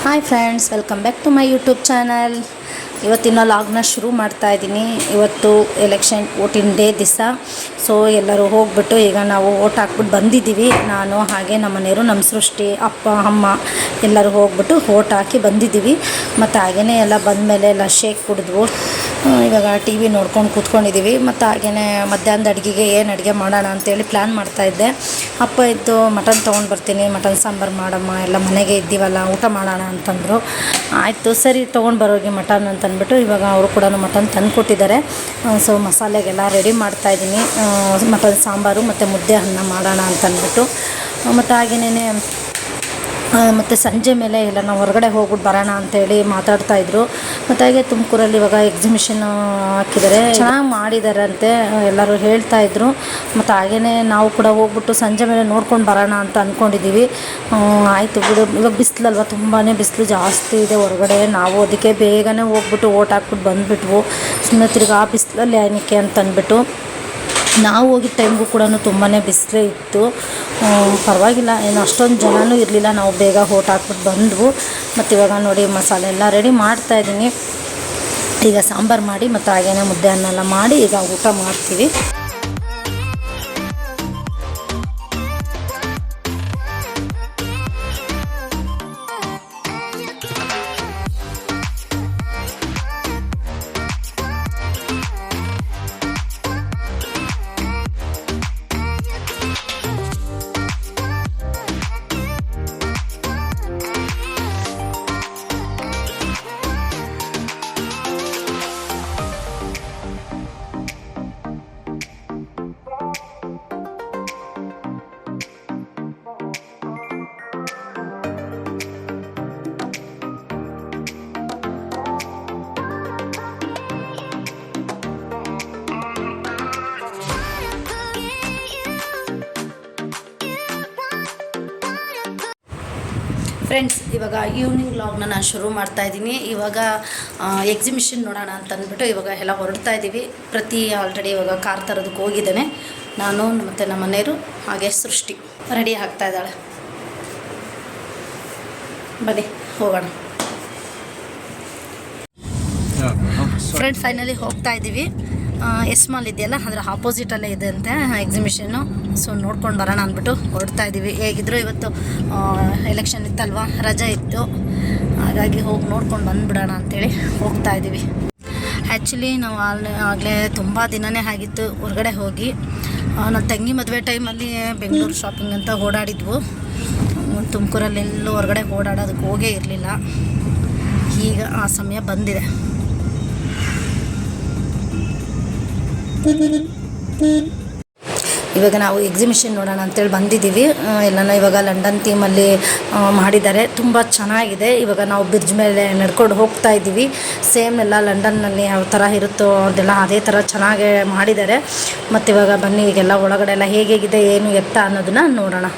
Hi friends, welcome back to my YouTube channel. ಇವತ್ತಿನ ಲಾಗ್ನ ಶುರು ಮಾಡ್ತಾ ಇದ್ದೀನಿ. ಇವತ್ತು ಎಲೆಕ್ಷನ್ ವೋಟಿಂಗ್ ಡೇ ದಿವಸ. ಸೊ ಎಲ್ಲರೂ ಹೋಗ್ಬಿಟ್ಟು ಈಗ ನಾವು ವೋಟ್ ಹಾಕ್ಬಿಟ್ಟು ಬಂದಿದ್ದೀವಿ. ನಾನು ಹಾಗೆ ನಮ್ಮ ಮನೆಯವರು, ನಮ್ಮ ಸೃಷ್ಟಿ, ಅಪ್ಪ ಅಮ್ಮ ಎಲ್ಲರೂ ಹೋಗ್ಬಿಟ್ಟು ವೋಟ್ ಹಾಕಿ ಬಂದಿದ್ದೀವಿ. ಮತ್ತು ಹಾಗೆಯೇ ಎಲ್ಲ ಬಂದಮೇಲೆ ಎಲ್ಲ ಶೇಕ್ ಕುಡಿದ್ವು. ಇವಾಗ ಟಿ ವಿ ನೋಡ್ಕೊಂಡು ಕೂತ್ಕೊಂಡಿದ್ದೀವಿ. ಮತ್ತು ಹಾಗೆಯೇ ಮಧ್ಯಾಹ್ನದ ಅಡುಗೆಗೆ ಏನು ಅಡುಗೆ ಮಾಡೋಣ ಅಂತೇಳಿ ಪ್ಲ್ಯಾನ್ ಮಾಡ್ತಾಯಿದ್ದೆ. ಅಪ್ಪ ಇದ್ದು ಮಟನ್ ತೊಗೊಂಡು ಬರ್ತೀನಿ, ಮಟನ್ ಸಾಂಬಾರು ಮಾಡಮ್ಮ, ಎಲ್ಲ ಮನೆಗೆ ಇದ್ದೀವಲ್ಲ, ಊಟ ಮಾಡೋಣ ಅಂತಂದರು. ಆಯಿತು ಸರಿ ತೊಗೊಂಡು ಬರೋಗಿ ಮಟನ್ ಅಂತಂದ್ಬಿಟ್ಟು ಇವಾಗ ಅವರು ಕೂಡ ಮಟನ್ ತಂದು ಕೊಟ್ಟಿದ್ದಾರೆ. ಸೊ ಮಸಾಲೆಗೆಲ್ಲ ರೆಡಿ ಮಾಡ್ತಾಯಿದ್ದೀನಿ. ಮಟನ್ ಸಾಂಬಾರು ಮತ್ತು ಮುದ್ದೆ ಅನ್ನ ಮಾಡೋಣ ಅಂತಂದ್ಬಿಟ್ಟು. ಮತ್ತು ಹಾಗೆಯೇ ಮತ್ತು ಸಂಜೆ ಮೇಲೆ ಎಲ್ಲ ನಾವು ಹೊರಗಡೆ ಹೋಗ್ಬಿಟ್ಟು ಬರೋಣ ಅಂತೇಳಿ ಮಾತಾಡ್ತಾಯಿದ್ರು. ಮತ್ತು ಹಾಗೆ ತುಮಕೂರಲ್ಲಿ ಇವಾಗ ಎಕ್ಸಿಬಿಷನ್ ಹಾಕಿದ್ದಾರೆ, ಚೆನ್ನಾಗಿ ಮಾಡಿದಾರಂತೆ ಎಲ್ಲರೂ ಹೇಳ್ತಾಯಿದ್ರು. ಮತ್ತು ಹಾಗೆಯೇ ನಾವು ಕೂಡ ಹೋಗ್ಬಿಟ್ಟು ಸಂಜೆ ಮೇಲೆ ನೋಡ್ಕೊಂಡು ಬರೋಣ ಅಂತ ಅಂದ್ಕೊಂಡಿದ್ದೀವಿ. ಆಯಿತು ಬಿಡು, ಇವಾಗ ಬಿಸಿಲಲ್ವ, ತುಂಬಾ ಬಿಸಿಲು ಜಾಸ್ತಿ ಇದೆ ಹೊರಗಡೆ. ನಾವು ಅದಕ್ಕೆ ಬೇಗನೆ ಹೋಗ್ಬಿಟ್ಟು ಓಟ್ ಹಾಕ್ಬಿಟ್ಟು ಬಂದುಬಿಟ್ವು. ಸುಮ್ಮನೆ ತಿರ್ಗಿ ಆ ಬಿಸಿಲಲ್ಲಿ ಏನಕ್ಕೆ ಅಂತಂದ್ಬಿಟ್ಟು ನಾವು ಹೋಗಿದ್ದ ಟೈಮ್ಗೂ ಕೂಡ ತುಂಬಾ ಬಿಸಿಲೇ ಇತ್ತು. ಪರವಾಗಿಲ್ಲ, ಏನು ಅಷ್ಟೊಂದು ಜನನೂ ಇರಲಿಲ್ಲ. ನಾವು ಬೇಗ ಓಟ್ ಹಾಕ್ಬಿಟ್ಟು ಬಂದ್ವು. ಮತ್ತು ಇವಾಗ ನೋಡಿ ಮಸಾಲೆ ಎಲ್ಲ ರೆಡಿ ಮಾಡ್ತಾಯಿದ್ದೀನಿ. ಈಗ ಸಾಂಬಾರು ಮಾಡಿ ಮತ್ತು ಹಾಗೆಯೇ ಮುದ್ದೆ ಅನ್ನ ಎಲ್ಲ ಮಾಡಿ ಈಗ ಊಟ ಮಾಡ್ತೀವಿ. ಫ್ರೆಂಡ್ಸ್, ಇವಾಗ ಈವ್ನಿಂಗ್ ವ್ಲಾಗ್ನ ನಾನು ಶುರು ಮಾಡ್ತಾಯಿದ್ದೀನಿ. ಇವಾಗ ಎಕ್ಸಿಬಿಷನ್ ನೋಡೋಣ ಅಂತಂದ್ಬಿಟ್ಟು ಇವಾಗ ಎಲ್ಲ ಹೊರಡ್ತಾ ಇದ್ದೀವಿ. ಆಲ್ರೆಡಿ ಇವಾಗ ಕಾರ್ ತರೋದಕ್ಕೆ ಹೋಗಿದ್ದಾನೆ. ನಾನು ಮತ್ತು ನಮ್ಮ ಮನೆಯವರು ಹಾಗೆ ಸೃಷ್ಟಿ ರೆಡಿ ಆಗ್ತಾ ಇದ್ದಾಳೆ. ಬನ್ನಿ ಹೋಗೋಣ. ಫ್ರೆಂಡ್ಸ್, ಫೈನಲಿ ಹೋಗ್ತಾ ಇದ್ದೀವಿ. ಎಸ್ ಮಾಲ್ ಇದೆಯಲ್ಲ, ಅದರ ಆಪೋಸಿಟಲ್ಲೇ ಇದೆ ಅಂತೆ ಎಕ್ಸಿಬಿಷನ್ನು. ಸೊ ನೋಡ್ಕೊಂಡು ಬರೋಣ ಅಂದ್ಬಿಟ್ಟು ಹೊರಡ್ತಾ ಇದ್ದೀವಿ. ಹೇಗಿದ್ರು ಇವತ್ತು ಎಲೆಕ್ಷನ್ ಇತ್ತಲ್ವ, ರಜೆ ಇತ್ತು. ಹಾಗಾಗಿ ಹೋಗಿ ನೋಡ್ಕೊಂಡು ಬಂದುಬಿಡೋಣ ಅಂಥೇಳಿ ಹೋಗ್ತಾ ಇದ್ದೀವಿ. ಆ್ಯಕ್ಚುಲಿ ನಾವು ಆಗಲೇ ತುಂಬ ದಿನವೇ ಆಗಿತ್ತು ಹೊರಗಡೆ ಹೋಗಿ. ನನ್ನ ತಂಗಿ ಮದುವೆ ಟೈಮಲ್ಲಿ ಬೆಂಗಳೂರು ಶಾಪಿಂಗ್ ಅಂತ ಓಡಾಡಿದ್ವು. ತುಮಕೂರಲ್ಲಿ ಎಲ್ಲೂ ಹೊರಗಡೆ ಓಡಾಡೋದಕ್ಕೆ ಹೋಗೇ ಇರಲಿಲ್ಲ. ಈಗ ಆ ಸಮಯ ಬಂದಿದೆ. ಇವಾಗ ನಾವು ಎಕ್ಸಿಬಿಷನ್ ನೋಡೋಣ ಅಂತೇಳಿ ಬಂದಿದ್ದೀವಿ. ಎಲ್ಲನೂ ಇವಾಗ ಲಂಡನ್ ಥೀಮಲ್ಲಿ ಮಾಡಿದ್ದಾರೆ, ತುಂಬ ಚೆನ್ನಾಗಿದೆ. ಇವಾಗ ನಾವು ಬ್ರಿಡ್ಜ್ ಮೇಲೆ ನಡ್ಕೊಂಡು ಹೋಗ್ತಾ ಇದ್ದೀವಿ. ಸೇಮ್ ಎಲ್ಲ ಲಂಡನ್ನಲ್ಲಿ ಯಾವ ಥರ ಇರುತ್ತೋ ಅದೆಲ್ಲ ಅದೇ ಥರ ಚೆನ್ನಾಗೇ ಮಾಡಿದ್ದಾರೆ. ಮತ್ತು ಇವಾಗ ಬನ್ನಿ, ಈಗೆಲ್ಲ ಒಳಗಡೆ ಎಲ್ಲ ಹೇಗಿದೆ ಏನು ಎತ್ತ ಅನ್ನೋದನ್ನ ನೋಡೋಣ.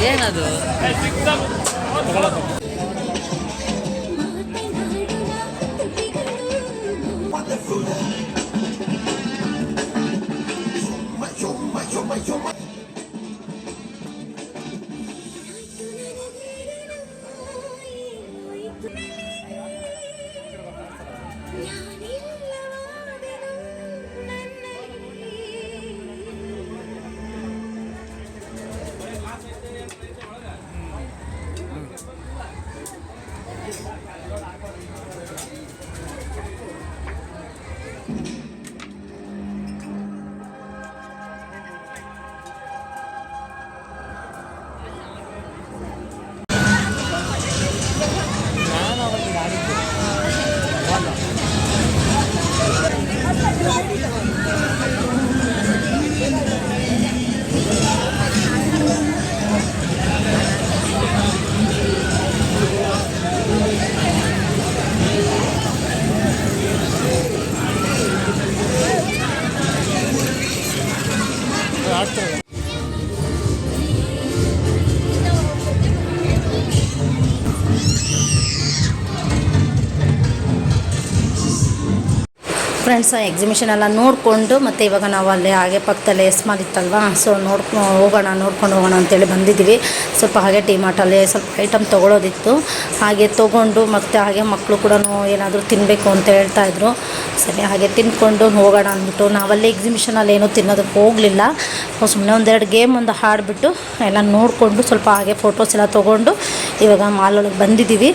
ಏನದು ಫ್ರೆಂಡ್ಸ್ ಎಕ್ಸಿಬಿಷನ್ ಎಲ್ಲ ನೋಡಿಕೊಂಡು ಮತ್ತು ಇವಾಗ ನಾವು ಅಲ್ಲಿ ಹಾಗೆ ಪಕ್ಕದಲ್ಲೇ ಎಸ್ಮಾಲ್ ಇತ್ತಲ್ವ, ಸೊ ನೋಡ್ಕೊಂಡು ಹೋಗೋಣ ಅಂತೇಳಿ ಬಂದಿದ್ದೀವಿ. ಸ್ವಲ್ಪ ಹಾಗೆ ಟಿ ಮಾರ್ಟಲ್ಲಿ ಸ್ವಲ್ಪ ಐಟಮ್ ತೊಗೊಳೋದಿತ್ತು, ಹಾಗೆ ತೊಗೊಂಡು ಮತ್ತು ಹಾಗೆ ಮಕ್ಕಳು ಕೂಡ ಏನಾದರೂ ತಿನ್ನಬೇಕು ಅಂತ ಹೇಳ್ತಾಯಿದ್ರು. ಸರಿ ಹಾಗೆ ತಿಂದ್ಕೊಂಡು ಹೋಗೋಣ ಅಂದ್ಬಿಟ್ಟು ನಾವಲ್ಲಿ ಎಕ್ಸಿಬಿಷನಲ್ಲಿ ಏನೂ ತಿನ್ನೋದಕ್ಕೆ ಹೋಗಲಿಲ್ಲ. ಸುಮ್ಮನೆ ಒಂದೆರಡು ಗೇಮ್ ಆಡಿಬಿಟ್ಟು ಎಲ್ಲ ನೋಡಿಕೊಂಡು ಸ್ವಲ್ಪ ಹಾಗೆ ಫೋಟೋಸ್ ಎಲ್ಲ ತೊಗೊಂಡು ಇವಾಗ ಮಾಲೊಳಗೆ ಬಂದಿದ್ದೀವಿ.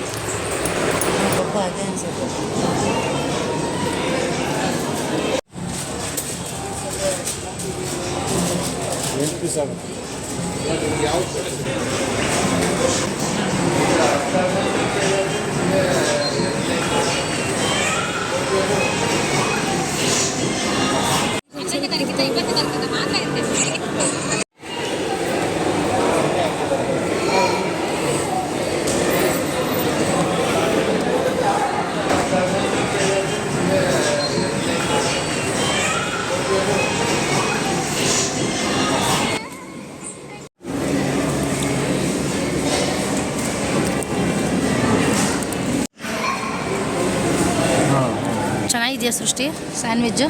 ಇದೆಯಾ ಸೃಷ್ಟಿ ಸ್ಯಾಂಡ್ವಿಚ್ಚು?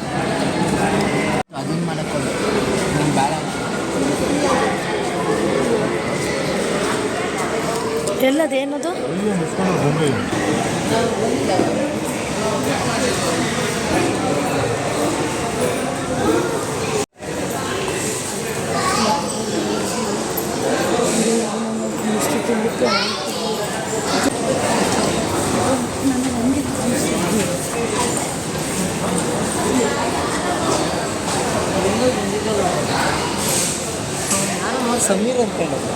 ಅದನ್ನು ಮಾಡೋಕ್ಕೋದು ಬೇಡ. ಎಲ್ಲದೇನದು? ಸಮೀರ್ ಅಂತ ಹೇಳೋದು.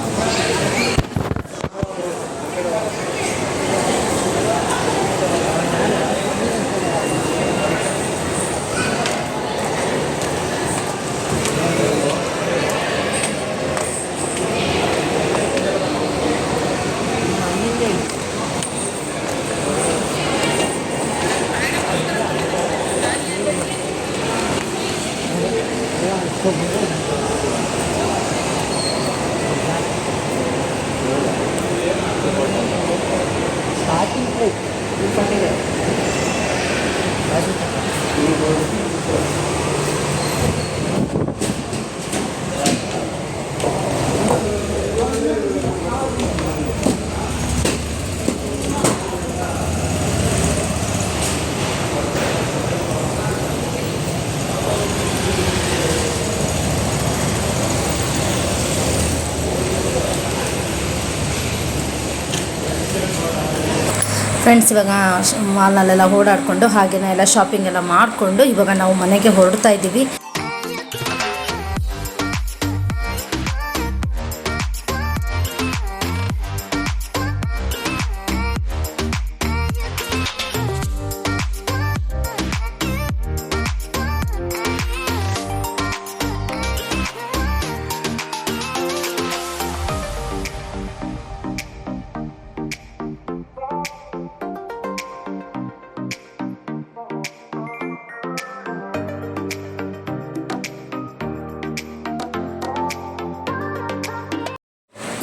ಫ್ರೆಂಡ್ಸ್, ಇವಾಗ ಮಾಲ್ನಲ್ಲೆಲ್ಲ ಓಡಾಡಿಕೊಂಡು ಹಾಗೆಯೇ ಎಲ್ಲ ಶಾಪಿಂಗ್ ಎಲ್ಲ ಮಾಡಿಕೊಂಡು ಇವಾಗ ನಾವು ಮನೆಗೆ ಹೊರಡ್ತಾ ಇದ್ದೀವಿ.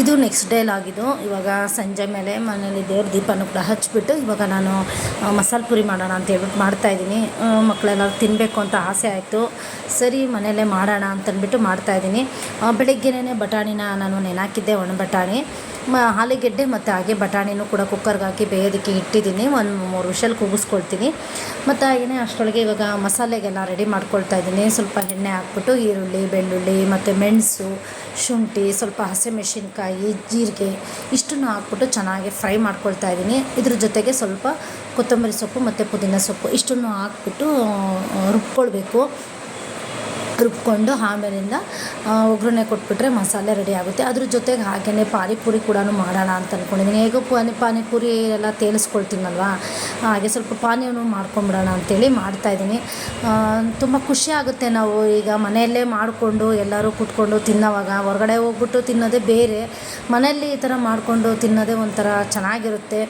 ಇದು ನೆಕ್ಸ್ಟ್ ಡೇ ಆಗಿದ್ದು. ಇವಾಗ ಸಂಜೆ ಮೇಲೆ ಮನೇಲಿ ದೇವ್ರ ದೀಪನೂ ಕೂಡ ಹಚ್ಬಿಟ್ಟು ಇವಾಗ ನಾನು ಮಸಾಲೆ ಪೂರಿ ಮಾಡೋಣ ಅಂತ ಹೇಳ್ಬಿಟ್ಟು ಮಾಡ್ತಾಯಿದ್ದೀನಿ. ಮಕ್ಕಳೆಲ್ಲರೂ ತಿನ್ನಬೇಕು ಅಂತ ಆಸೆ ಆಯಿತು. ಸರಿ ಮನೆಯಲ್ಲೇ ಮಾಡೋಣ ಅಂತಂದ್ಬಿಟ್ಟು ಮಾಡ್ತಾಯಿದ್ದೀನಿ. ಬೆಳಗ್ಗೆನೇ ಬಟಾಣಿನ ನಾನು ನೆನಾಕಿದ್ದೆ, ಒಣ ಬಟಾಣಿ, ಆಲೂಗೆಡ್ಡೆ ಮತ್ತು ಹಾಗೆ ಬಟಾಣಿನೂ ಕೂಡ ಕುಕ್ಕರ್ಗೆ ಹಾಕಿ ಬೇಯೋದಕ್ಕೆ ಇಟ್ಟಿದ್ದೀನಿ. ಒಂದು 3 ವಿಷಲ್ ಕೂಗಿಸ್ಕೊಳ್ತೀನಿ. ಮತ್ತು ಹಾಗೆಯೇ ಅಷ್ಟರೊಳಗೆ ಇವಾಗ ಮಸಾಲೆಗೆಲ್ಲ ರೆಡಿ ಮಾಡ್ಕೊಳ್ತಾ ಇದ್ದೀನಿ. ಸ್ವಲ್ಪ ಎಣ್ಣೆ ಹಾಕ್ಬಿಟ್ಟು ಈರುಳ್ಳಿ, ಬೆಳ್ಳುಳ್ಳಿ ಮತ್ತು ಮೆಣಸು, ಶುಂಠಿ, ಸ್ವಲ್ಪ ಹಸಿಮೆಣಸಿನ್ಕಾಯಿ, ಜೀರಿಗೆ ಇಷ್ಟನ್ನು ಹಾಕ್ಬಿಟ್ಟು ಚೆನ್ನಾಗಿ ಫ್ರೈ ಮಾಡ್ಕೊಳ್ತಾ ಇದ್ದೀನಿ. ಇದ್ರ ಜೊತೆಗೆ ಸ್ವಲ್ಪ ಕೊತ್ತಂಬರಿ ಸೊಪ್ಪು ಮತ್ತು ಪುದೀನ ಸೊಪ್ಪು ಇಷ್ಟನ್ನು ಹಾಕ್ಬಿಟ್ಟು ರುಬ್ಕೊಂಡು ಆಮೇಲಿಂದ ಒಗ್ಗರಣೆ ಕೊಟ್ಬಿಟ್ರೆ ಮಸಾಲೆ ರೆಡಿ ಆಗುತ್ತೆ. ಅದ್ರ ಜೊತೆಗೆ ಹಾಗೆಯೇ ಪಾನಿಪುರಿ ಕೂಡ ಮಾಡೋಣ ಅಂತ ಅಂದ್ಕೊಂಡಿದ್ದೀನಿ. ಹೇಗೋ ಪಾನಿಪುರಿ ಎಲ್ಲ ತೇಲಿಸ್ಕೊಳ್ತೀನಲ್ವ, ಹಾಗೆ ಸ್ವಲ್ಪ ಪಾನಿಯನ್ನು ಮಾಡ್ಕೊಂಬಿಡೋಣ ಅಂಥೇಳಿ ಮಾಡ್ತಾಯಿದ್ದೀನಿ. ತುಂಬ ಖುಷಿ ಆಗುತ್ತೆ. ನಾವು ಈಗ ಮನೆಯಲ್ಲೇ ಮಾಡಿಕೊಂಡು ಎಲ್ಲರೂ ಕೂತ್ಕೊಂಡು ತಿನ್ನೋವಾಗ ಹೊರಗಡೆ ಹೋಗ್ಬಿಟ್ಟು ತಿನ್ನೋದೇ ಬೇರೆ, ಮನೆಯಲ್ಲಿ ಈ ಥರ ಮಾಡಿಕೊಂಡು ತಿನ್ನೋದೇ ಒಂಥರ ಚೆನ್ನಾಗಿರುತ್ತೆ.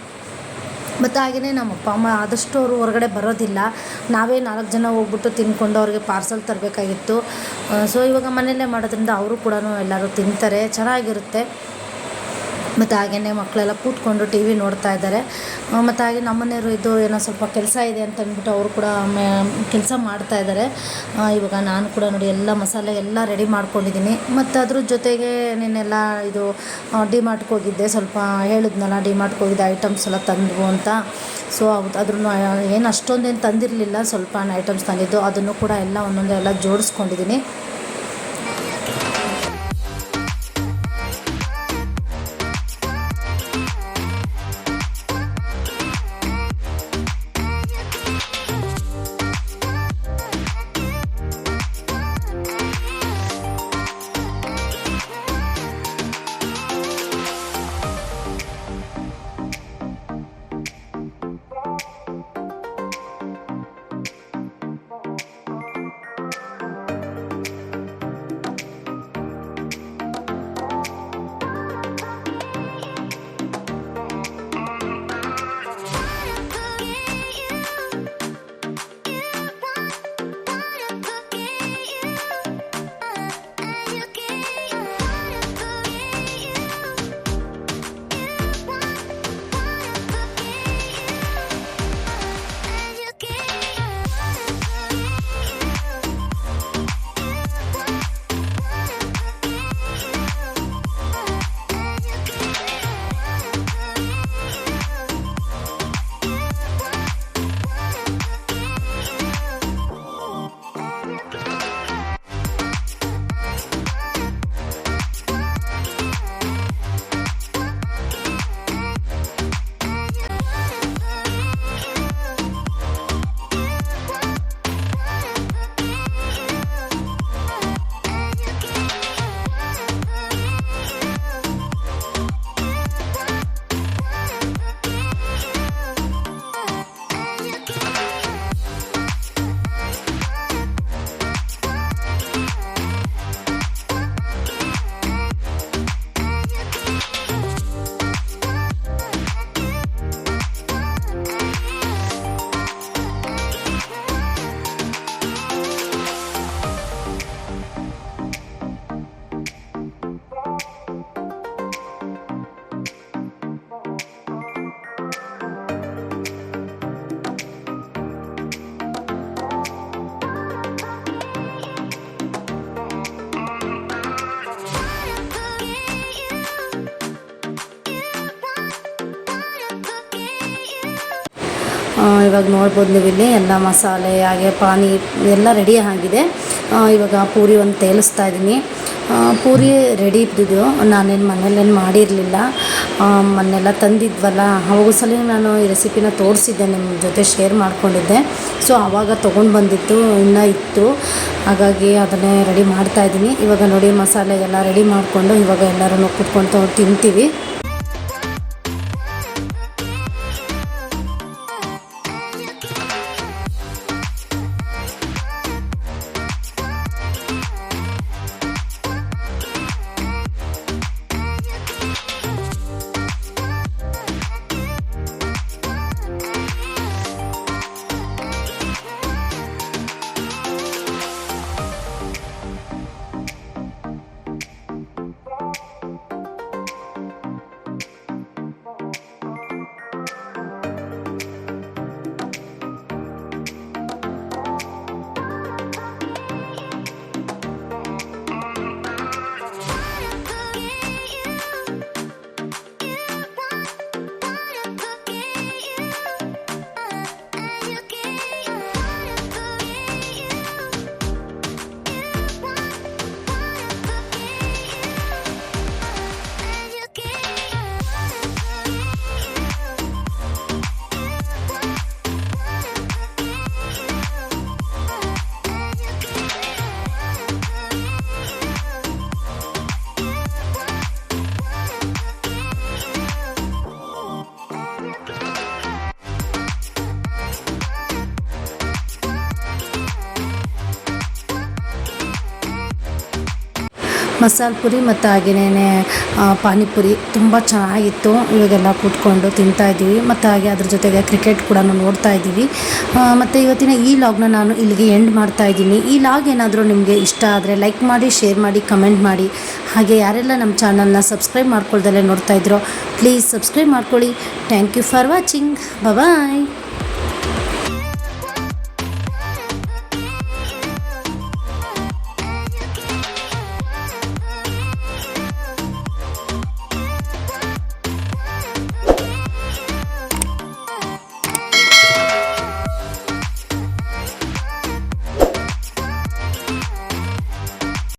ಮತ್ತು ಹಾಗೆಯೇ ನಮ್ಮ ಅಪ್ಪ ಅಮ್ಮ ಆದಷ್ಟು ಅವರು ಹೊರಗಡೆ ಬರೋದಿಲ್ಲ. ನಾವೇ 4 ಜನ ಹೋಗ್ಬಿಟ್ಟು ತಿಂದ್ಕೊಂಡು ಅವ್ರಿಗೆ ಪಾರ್ಸಲ್ ತರಬೇಕಾಗಿತ್ತು. ಸೊ ಇವಾಗ ಮನೆಯಲ್ಲೇ ಮಾಡೋದ್ರಿಂದ ಅವರು ಕೂಡ ಎಲ್ಲರೂ ತಿಂತಾರೆ, ಚೆನ್ನಾಗಿರುತ್ತೆ. ಮತ್ತು ಹಾಗೆಯೇ ಮಕ್ಕಳೆಲ್ಲ ಕೂತ್ಕೊಂಡು ಟಿ ವಿ ನೋಡ್ತಾ ಇದ್ದಾರೆ. ಮತ್ತು ಹಾಗೆ ನಮ್ಮನೆಯವರು ಇದು ಏನೋ ಸ್ವಲ್ಪ ಕೆಲಸ ಇದೆ ಅಂತ ಅಂದ್ಬಿಟ್ಟು ಅವರು ಕೂಡ ಕೆಲಸ ಮಾಡ್ತಾಯಿದ್ದಾರೆ. ಇವಾಗ ನಾನು ಕೂಡ ನೋಡಿ ಎಲ್ಲ ಮಸಾಲೆ ಎಲ್ಲ ರೆಡಿ ಮಾಡ್ಕೊಂಡಿದ್ದೀನಿ. ಮತ್ತು ಅದ್ರ ಜೊತೆಗೆ ನೆನ್ನೆಲ್ಲ ಇದು ಡಿಮಾರ್ಟ್ಗೆ ಹೋಗಿದ್ದೆ, ಸ್ವಲ್ಪ ಹೇಳಿದ್ನಲ್ಲ ಡಿಮಾರ್ಟ್ಗೆ ಹೋಗಿದ್ದೆ, ಐಟಮ್ಸ್ ಎಲ್ಲ ತಂದವು ಅಂತ. ಸೊ ಅದ್ರೂ ಏನು ಅಷ್ಟೊಂದೇನು ತಂದಿರಲಿಲ್ಲ, ಸ್ವಲ್ಪ ಐಟಮ್ಸ್ ತಂದಿದ್ದು, ಅದನ್ನು ಕೂಡ ಎಲ್ಲ ಒಂದೊಂದು ಎಲ್ಲ ಜೋಡಿಸ್ಕೊಂಡಿದ್ದೀನಿ. ಇವಾಗ ನೋಡ್ಬೋದು ನೀವು ಇಲ್ಲಿ ಎಲ್ಲ ಮಸಾಲೆ ಹಾಗೆ ಪಾನಿ ಎಲ್ಲ ರೆಡಿ ಆಗಿದೆ. ಇವಾಗ ಪೂರಿ ಒಂದು ತೇಲಿಸ್ತಾ ಇದ್ದೀನಿ. ಪೂರಿ ರೆಡಿ ಇದ್ದಿದ್ದು, ನಾನೇನು ಮನೇಲೇನು ಮಾಡಿರಲಿಲ್ಲ. ಮೊನ್ನೆಲ್ಲ ತಂದಿದ್ವಲ್ಲ, ಅವಾಗ ಸಲ ನಾನು ಈ ರೆಸಿಪಿನ ತೋರಿಸಿದ್ದೆ, ನಿಮ್ಮ ಜೊತೆ ಶೇರ್ ಮಾಡ್ಕೊಂಡಿದ್ದೆ. ಸೊ ಆವಾಗ ತೊಗೊಂಡು ಬಂದಿತ್ತು, ಇನ್ನೂ ಇತ್ತು, ಹಾಗಾಗಿ ಅದನ್ನೇ ರೆಡಿ ಮಾಡ್ತಾಯಿದ್ದೀನಿ. ಇವಾಗ ನೋಡಿ ಮಸಾಲೆ ಎಲ್ಲ ರೆಡಿ ಮಾಡಿಕೊಂಡು ಇವಾಗ ಎಲ್ಲರೂ ಕೂತ್ಕೊಂಡು ತಿಂತೀವಿ. ಮಸಾಲೆ ಪುರಿ ಮತ್ತು ಹಾಗೆಯೇ ಪಾನಿಪುರಿ ತುಂಬ ಚೆನ್ನಾಗಿತ್ತು. ಇವಾಗೆಲ್ಲ ಕೂತ್ಕೊಂಡು ತಿಂತಾಯಿದ್ದೀವಿ, ಮತ್ತು ಹಾಗೆ ಅದ್ರ ಜೊತೆಗೆ ಕ್ರಿಕೆಟ್ ಕೂಡ ನೋಡ್ತಾ ಇದ್ದೀವಿ. ಮತ್ತು ಇವತ್ತಿನ ಈ ಲಾಗ್ನ ನಾನು ಇಲ್ಲಿಗೆ ಎಂಡ್ ಮಾಡ್ತಾಯಿದ್ದೀನಿ. ಈ ಲಾಗ್ ಏನಾದರೂ ನಿಮಗೆ ಇಷ್ಟ ಆದರೆ ಲೈಕ್ ಮಾಡಿ, ಶೇರ್ ಮಾಡಿ, ಕಮೆಂಟ್ ಮಾಡಿ. ಹಾಗೆ ಯಾರೆಲ್ಲ ನಮ್ಮ ಚಾನಲ್ನ ಸಬ್ಸ್ಕ್ರೈಬ್ ಮಾಡ್ಕೊಳ್ದಲ್ಲೇ ನೋಡ್ತಾಯಿದ್ರೋ ಪ್ಲೀಸ್ ಸಬ್ಸ್ಕ್ರೈಬ್ ಮಾಡ್ಕೊಳ್ಳಿ. Thank you for watching. Bye.